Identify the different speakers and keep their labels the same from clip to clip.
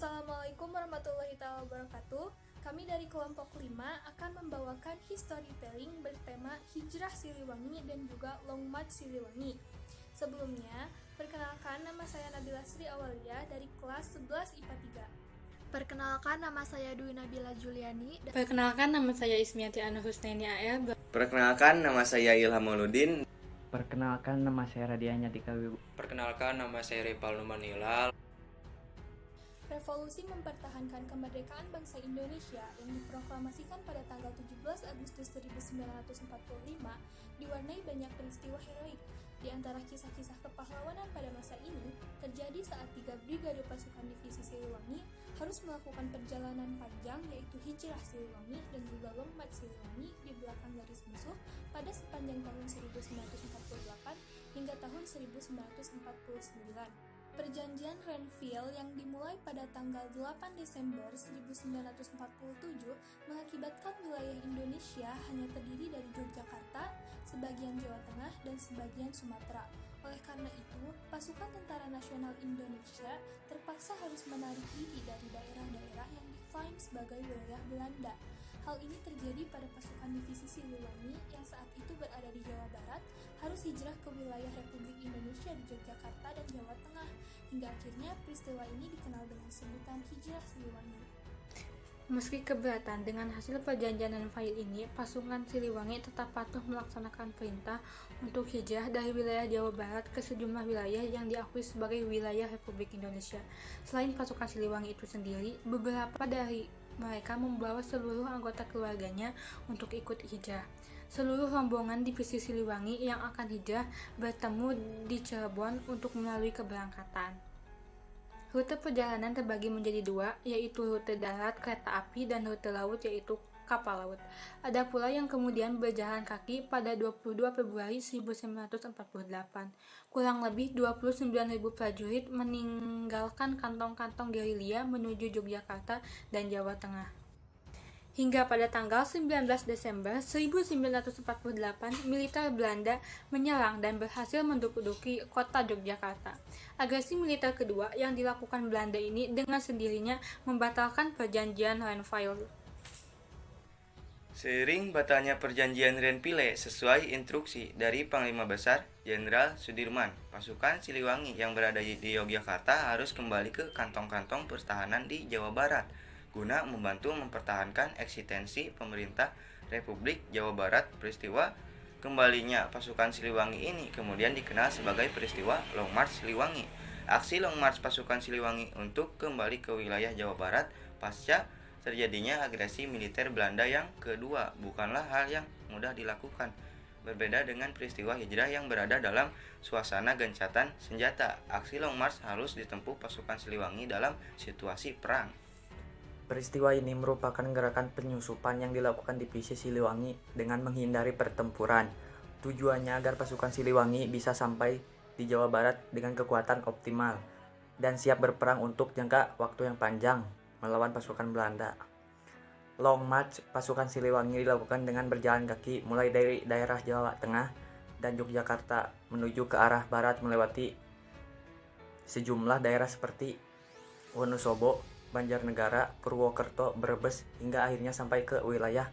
Speaker 1: Assalamualaikum warahmatullahi wabarakatuh. Kami dari kelompok 5 akan membawakan storytelling bertema Hijrah Siliwangi dan juga Long March Siliwangi. Sebelumnya, perkenalkan nama saya Nabila Sri Awalia dari kelas 11 IPA 3.
Speaker 2: Perkenalkan, nama saya Dwi Nabila Juliani.
Speaker 3: Perkenalkan, nama saya Ismiati Anu Husnaini AL.
Speaker 4: Perkenalkan, nama saya Ilham Mauludin.
Speaker 5: Perkenalkan, nama saya Radianya Dikawi.
Speaker 6: Perkenalkan, nama saya Ripal Numanilal.
Speaker 1: Revolusi mempertahankan kemerdekaan bangsa Indonesia yang diproklamasikan pada tanggal 17 Agustus 1945 diwarnai banyak peristiwa heroik. Di antara kisah-kisah kepahlawanan pada masa ini terjadi saat 3 brigade pasukan divisi Siliwangi harus melakukan perjalanan panjang yaitu Hijrah Siliwangi dan juga Long March Siliwangi di belakang garis musuh pada sepanjang tahun 1948 hingga tahun 1949. Perjanjian Renville yang dimulai pada tanggal 8 Desember 1947 mengakibatkan wilayah Indonesia hanya terdiri dari Yogyakarta, sebagian Jawa Tengah, dan sebagian Sumatera. Oleh karena itu, pasukan Tentara Nasional Indonesia terpaksa harus menarik diri dari daerah-daerah yang diklaim sebagai wilayah Belanda. Hal ini terjadi pada pasukan divisi Siliwangi yang saat itu berada di Jawa Barat harus hijrah ke wilayah Republik Indonesia di Yogyakarta dan Jawa Tengah, hingga akhirnya peristiwa ini dikenal dengan sebutan Hijrah Siliwangi.
Speaker 3: Meski keberatan dengan hasil perjanjian Renville ini, pasukan Siliwangi tetap patuh melaksanakan perintah untuk hijrah dari wilayah Jawa Barat ke sejumlah wilayah yang diakui sebagai wilayah Republik Indonesia. Selain pasukan Siliwangi itu sendiri, beberapa dari mereka membawa seluruh anggota keluarganya untuk ikut hijrah. Seluruh rombongan divisi Siliwangi yang akan hijrah bertemu di Cirebon untuk melalui keberangkatan. Rute perjalanan terbagi menjadi dua, yaitu rute darat kereta api dan rute laut yaitu kapal laut. Ada pula yang kemudian berjalan kaki pada 22 Februari 1948. Kurang lebih 29.000 prajurit meninggalkan kantong-kantong gerilya menuju Yogyakarta dan Jawa Tengah. Hingga pada tanggal 19 Desember 1948, militer Belanda menyerang dan berhasil menduduki kota Yogyakarta. Agresi militer kedua yang dilakukan Belanda ini dengan sendirinya membatalkan perjanjian Renville.
Speaker 4: Seiring batalnya perjanjian Renville sesuai instruksi dari Panglima Besar Jenderal Sudirman, pasukan Siliwangi yang berada di Yogyakarta harus kembali ke kantong-kantong pertahanan di Jawa Barat guna membantu mempertahankan eksistensi pemerintah Republik Jawa Barat. Peristiwa kembalinya pasukan Siliwangi ini kemudian dikenal sebagai peristiwa Long March Siliwangi. Aksi Long March pasukan Siliwangi untuk kembali ke wilayah Jawa Barat pasca terjadinya agresi militer Belanda yang kedua bukanlah hal yang mudah dilakukan. Berbeda dengan peristiwa hijrah yang berada dalam suasana gencatan senjata, aksi Long March harus ditempuh pasukan Siliwangi dalam situasi perang.
Speaker 5: Peristiwa ini merupakan gerakan penyusupan yang dilakukan divisi Siliwangi dengan menghindari pertempuran. Tujuannya agar pasukan Siliwangi bisa sampai di Jawa Barat dengan kekuatan optimal dan siap berperang untuk jangka waktu yang panjang melawan pasukan Belanda. Long March pasukan Siliwangi dilakukan dengan berjalan kaki mulai dari daerah Jawa Tengah dan Yogyakarta menuju ke arah barat melewati sejumlah daerah seperti Wonosobo, Banjarnegara, Purwokerto, Brebes hingga akhirnya sampai ke wilayah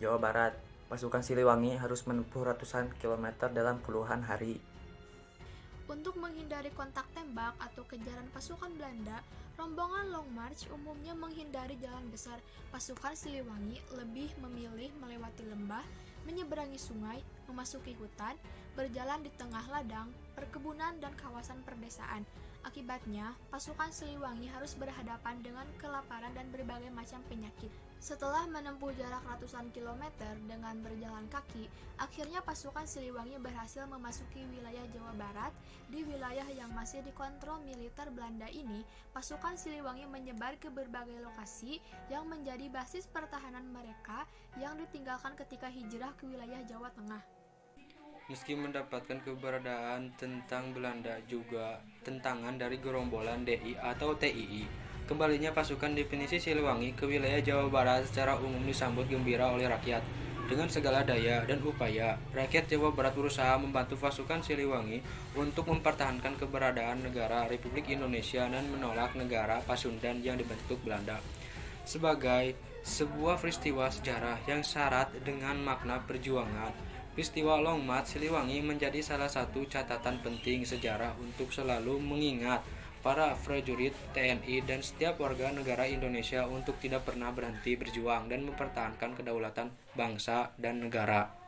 Speaker 5: Jawa Barat. Pasukan Siliwangi harus menempuh ratusan kilometer dalam puluhan hari.
Speaker 2: Untuk menghindari kontak tembak atau kejaran pasukan Belanda, rombongan Long March umumnya menghindari jalan besar. Pasukan Siliwangi lebih memilih melewati lembah, menyeberangi sungai, memasuki hutan, berjalan di tengah ladang, perkebunan, dan kawasan perdesaan. Akibatnya, pasukan Siliwangi harus berhadapan dengan kelaparan dan berbagai macam penyakit. Setelah menempuh jarak ratusan kilometer dengan berjalan kaki, akhirnya pasukan Siliwangi berhasil memasuki wilayah Jawa Barat. Di wilayah yang masih dikontrol militer Belanda ini, pasukan Siliwangi menyebar ke berbagai lokasi yang menjadi basis pertahanan mereka yang ditinggalkan ketika hijrah ke wilayah Jawa Tengah.
Speaker 6: Meski mendapatkan keberadaan tentang Belanda juga tentangan dari gerombolan DI atau TII. Kembalinya pasukan divisi Siliwangi ke wilayah Jawa Barat secara umum disambut gembira oleh rakyat. Dengan segala daya dan upaya, rakyat Jawa Barat berusaha membantu pasukan Siliwangi untuk mempertahankan keberadaan negara Republik Indonesia dan menolak negara Pasundan yang dibentuk Belanda. Sebagai sebuah peristiwa sejarah yang syarat dengan makna perjuangan, peristiwa Long March Siliwangi menjadi salah satu catatan penting sejarah untuk selalu mengingat para prajurit TNI dan setiap warga negara Indonesia untuk tidak pernah berhenti berjuang dan mempertahankan kedaulatan bangsa dan negara.